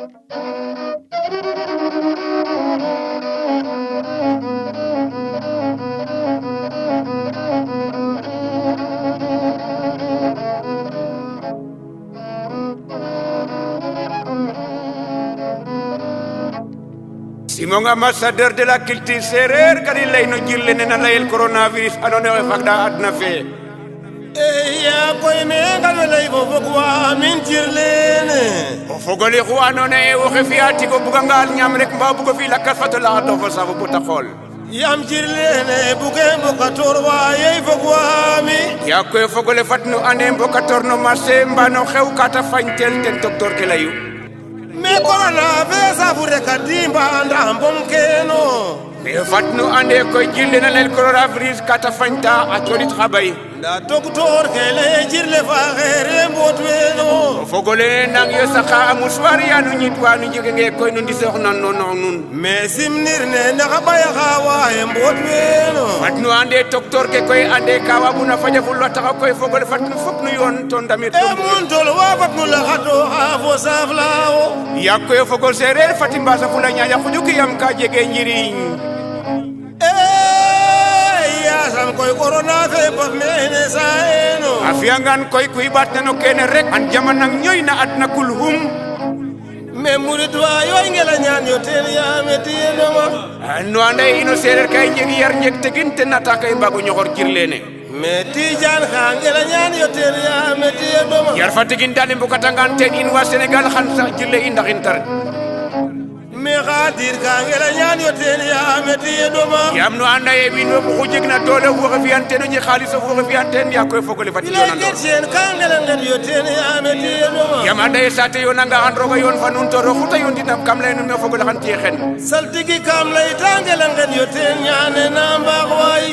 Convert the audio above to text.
Simon ambassadeur de la culture sérère kadi layno jillene na layel coronavirus anone o fakda adna fe ya koy me ngal lay fo fogwa min jirlene o fogole ko anone e wo xefiati ko buga ngal ñam rek mba bugo fi la kafata la do fo sabu buta xol yam jirlene buge mboka torwa yey fogwa mi ya koy fogole fatnu ane mboka torno marché mbano xew kata fañtel ten docteur ke layu me corona fe sabure kadimba ndambom keno me fatnu ande koy jillene lel coronavirus kata fañta a colit xabay nda docteur ke le jirle fa xere mbotweno fogole nang yo saxa amu soir ya nu ñit wa nu jige nge koy nu ndi sox nan non nun mais simnir ne naxa baya xawa e mbotweno fatnu ande docteur ke koy ande kawa bu na faja fu lo taxa koy fogole fatnu fop nu yon to ndamit e mun tol wa fatnu la xato xa fo saflao ya koy fogol sereer fatimba sa fu la ñaja xujuki yam ka jege njiriñ sam koy corona fe baf mene saeno afiangan koy kuy batna no kene rek an jamanang ñoy na adna kulhum me murid wa yoy ngela ñaan yo ten ya meti no ma no ande ino serer kay ñegi yar ñek tegin te nata kay mbago ñoxor jirlene me tijan xa ngela ñaan yo ten ya meti no ma yar fatigin dal bu katangan ten in wa Senegal xan sax jirle i ndax intar me khadir ka ngela ñaan yo ten ya meti no ma yam no anda e bi no ko jegna dole wo ko fi antene ñi xaliss wo ko fi antene ya koy fogole fati yo nan sen ka ngela ngel yo ten ya meti no ma yam anda e sate yo nanga an roga yon fa nun to ro xuta yon dinam kam lay no fogole xan ci xen saltigi kam lay tangela ngel yo ten ñane na mbax way